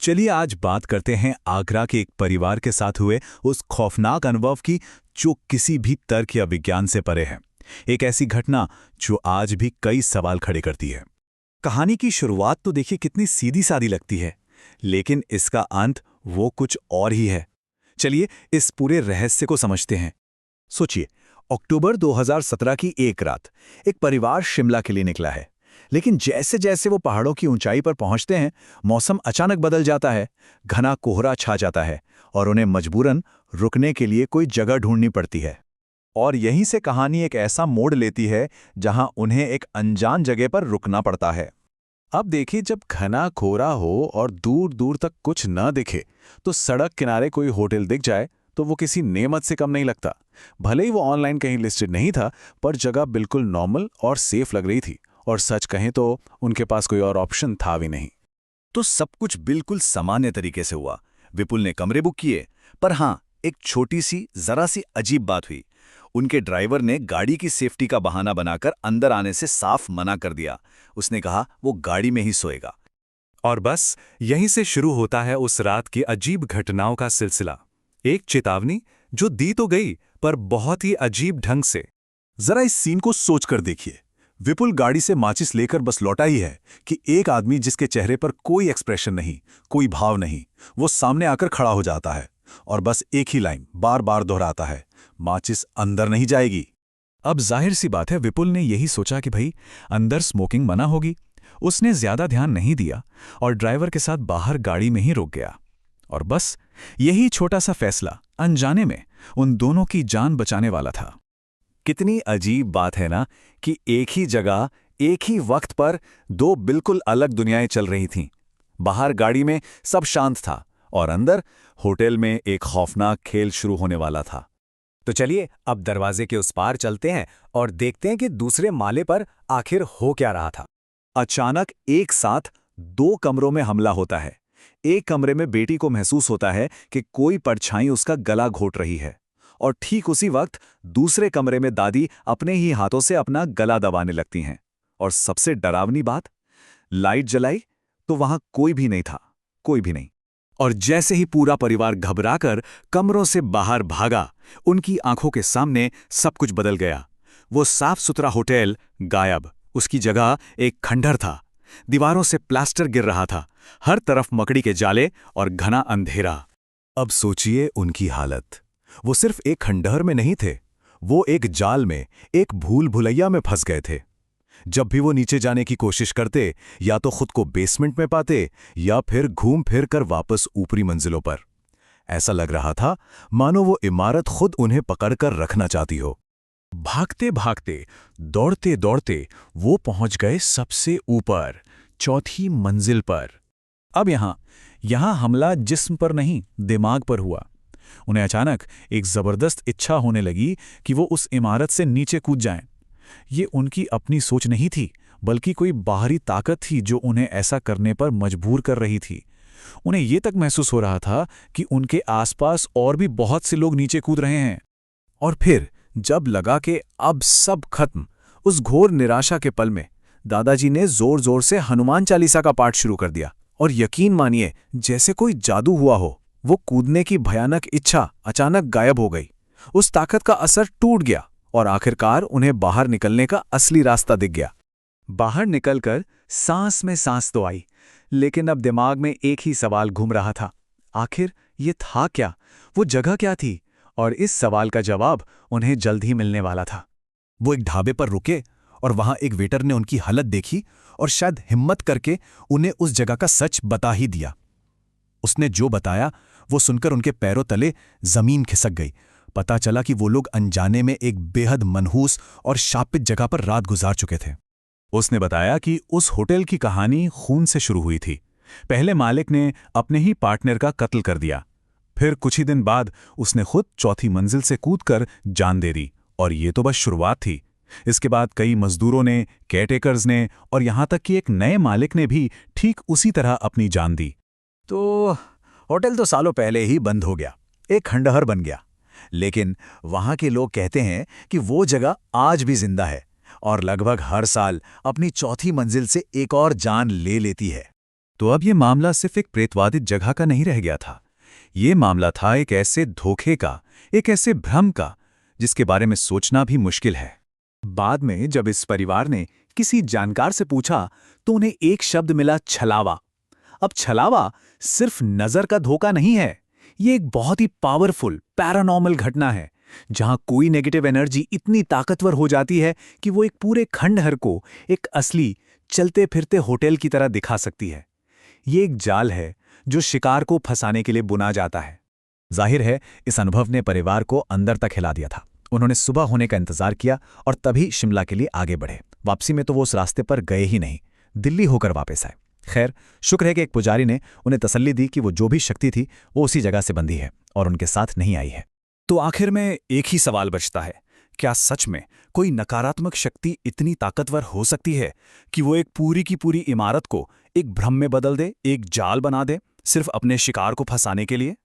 चलिए आज बात करते हैं आगरा के एक परिवार के साथ हुए उस खौफनाक अनुभव की जो किसी भी तर्क या विज्ञान से परे है। एक ऐसी घटना जो आज भी कई सवाल खड़े करती है। कहानी की शुरुआत तो देखिए कितनी सीधी सादी लगती है, लेकिन इसका अंत वो कुछ और ही है। चलिए इस पूरे रहस्य को समझते हैं। सोचिए, अक्टूबर 2017 की एक रात एक परिवार शिमला के लिए निकला है। लेकिन जैसे जैसे वो पहाड़ों की ऊंचाई पर पहुंचते हैं, मौसम अचानक बदल जाता है। घना कोहरा छा जाता है और उन्हें मजबूरन रुकने के लिए कोई जगह ढूंढनी पड़ती है। और यहीं से कहानी एक ऐसा मोड़ लेती है जहां उन्हें एक अनजान जगह पर रुकना पड़ता है। अब देखिए, जब घना कोहरा हो और दूर दूर तक कुछ न दिखे तो सड़क किनारे कोई होटल दिख जाए तो वो किसी नेमत से कम नहीं लगता। भले ही वो ऑनलाइन कहीं लिस्टेड नहीं था, पर जगह बिल्कुल नॉर्मल और सेफ लग रही थी। और सच कहें तो उनके पास कोई और ऑप्शन था भी नहीं। तो सब कुछ बिल्कुल सामान्य तरीके से हुआ। विपुल ने कमरे बुक किए, पर हाँ, एक छोटी सी जरा सी अजीब बात हुई। उनके ड्राइवर ने गाड़ी की सेफ्टी का बहाना बनाकर अंदर आने से साफ मना कर दिया। उसने कहा वो गाड़ी में ही सोएगा। और बस यहीं से शुरू होता है उस रात की अजीब घटनाओं का सिलसिला। एक चेतावनी जो दी तो गई, पर बहुत ही अजीब ढंग से। जरा इस सीन को सोचकर देखिए। विपुल गाड़ी से माचिस लेकर बस लौटा ही है कि एक आदमी जिसके चेहरे पर कोई एक्सप्रेशन नहीं, कोई भाव नहीं, वो सामने आकर खड़ा हो जाता है और बस एक ही लाइन बार बार दोहराता है, माचिस अंदर नहीं जाएगी। अब जाहिर सी बात है, विपुल ने यही सोचा कि भाई अंदर स्मोकिंग मना होगी। उसने ज्यादा ध्यान नहीं दिया और ड्राइवर के साथ बाहर गाड़ी में ही रुक गया। और बस यही छोटा सा फैसला अनजाने में उन दोनों की जान बचाने वाला था। कितनी अजीब बात है ना कि एक ही जगह एक ही वक्त पर दो बिल्कुल अलग दुनियाएं चल रही थीं। बाहर गाड़ी में सब शांत था और अंदर होटल में एक खौफनाक खेल शुरू होने वाला था। तो चलिए अब दरवाजे के उस पार चलते हैं और देखते हैं कि दूसरे माले पर आखिर हो क्या रहा था। अचानक एक साथ दो कमरों में हमला होता है। एक कमरे में बेटी को महसूस होता है कि कोई परछाई उसका गला घोट रही है, और ठीक उसी वक्त दूसरे कमरे में दादी अपने ही हाथों से अपना गला दबाने लगती हैं। और सबसे डरावनी बात, लाइट जलाई तो वहां कोई भी नहीं था, कोई भी नहीं। और जैसे ही पूरा परिवार घबराकर कमरों से बाहर भागा, उनकी आंखों के सामने सब कुछ बदल गया। वो साफ सुथरा होटल गायब, उसकी जगह एक खंडहर था। दीवारों से प्लास्टर गिर रहा था, हर तरफ मकड़ी के जाले और घना अंधेरा। अब सोचिए उनकी हालत। वो सिर्फ एक खंडहर में नहीं थे, वो एक जाल में, एक भूल भुलैया में फंस गए थे। जब भी वो नीचे जाने की कोशिश करते, या तो खुद को बेसमेंट में पाते या फिर घूम फिर कर वापस ऊपरी मंजिलों पर। ऐसा लग रहा था मानो वो इमारत खुद उन्हें पकड़कर रखना चाहती हो। भागते भागते, दौड़ते दौड़ते वो पहुंच गए सबसे ऊपर, चौथी मंजिल पर। अब यहां हमला जिस्म पर नहीं, दिमाग पर हुआ। उन्हें अचानक एक जबरदस्त इच्छा होने लगी कि वो उस इमारत से नीचे कूद जाएं। ये उनकी अपनी सोच नहीं थी, बल्कि कोई बाहरी ताकत थी जो उन्हें ऐसा करने पर मजबूर कर रही थी। उन्हें ये तक महसूस हो रहा था कि उनके आसपास और भी बहुत से लोग नीचे कूद रहे हैं। और फिर जब लगा कि अब सब खत्म, उस घोर निराशा के पल में दादाजी ने जोर जोर से हनुमान चालीसा का पाठ शुरू कर दिया। और यकीन मानिए, जैसे कोई जादू हुआ हो, वो कूदने की भयानक इच्छा अचानक गायब हो गई। उस ताकत का असर टूट गया और आखिरकार उन्हें बाहर निकलने का असली रास्ता दिख गया। बाहर निकलकर सांस में सांस तो आई, लेकिन अब दिमाग में एक ही सवाल घूम रहा था, आखिर ये था क्या, वो जगह क्या थी? और इस सवाल का जवाब उन्हें जल्द ही मिलने वाला था। वो एक ढाबे पर रुके और वहां एक वेटर ने उनकी हालत देखी और शायद हिम्मत करके उन्हें उस जगह का सच बता ही दिया। उसने जो बताया वो सुनकर उनके पैरों तले जमीन खिसक गई। पता चला कि वो लोग अनजाने में एक बेहद मनहूस और शापित जगह पर रात गुजार चुके थे। उसने बताया कि उस होटल की कहानी खून से शुरू हुई थी। पहले मालिक ने अपने ही पार्टनर का कत्ल कर दिया, फिर कुछ ही दिन बाद उसने खुद चौथी मंजिल से कूदकर जान दे दी। और ये तो बस शुरुआत थी। इसके बाद कई मजदूरों ने, केयरटेकर्स ने और यहां तक कि एक नए मालिक ने भी ठीक उसी तरह अपनी जान दी। तो होटल तो सालों पहले ही बंद हो गया, एक खंडहर बन गया। लेकिन वहां के लोग कहते हैं कि वो जगह आज भी जिंदा है और लगभग हर साल अपनी चौथी मंजिल से एक और जान ले लेती है। तो अब ये मामला सिर्फ एक प्रेतवादित जगह का नहीं रह गया था। ये मामला था एक ऐसे धोखे का, एक ऐसे भ्रम का, जिसके बारे में सोचना भी मुश्किल है। बाद में जब इस परिवार ने किसी जानकार से पूछा तो उन्हें एक शब्द मिला, छलावा। अब छलावा सिर्फ नजर का धोखा नहीं है, ये एक बहुत ही पावरफुल पैरानॉर्मल घटना है, जहां कोई नेगेटिव एनर्जी इतनी ताकतवर हो जाती है कि वो एक पूरे खंडहर को एक असली चलते फिरते होटल की तरह दिखा सकती है। ये एक जाल है जो शिकार को फंसाने के लिए बुना जाता है। जाहिर है इस अनुभव ने परिवार को अंदर तक हिला दिया था। उन्होंने सुबह होने का इंतजार किया और तभी शिमला के लिए आगे बढ़े। वापसी में तो वो उस रास्ते पर गए ही नहीं, दिल्ली होकर वापस आए। खैर, शुक्र है कि एक पुजारी ने उन्हें तसल्ली दी कि वो जो भी शक्ति थी वो उसी जगह से बंधी है और उनके साथ नहीं आई है। तो आखिर में एक ही सवाल बचता है, क्या सच में कोई नकारात्मक शक्ति इतनी ताकतवर हो सकती है कि वो एक पूरी की पूरी इमारत को एक भ्रम में बदल दे, एक जाल बना दे, सिर्फ अपने शिकार को फंसाने के लिए?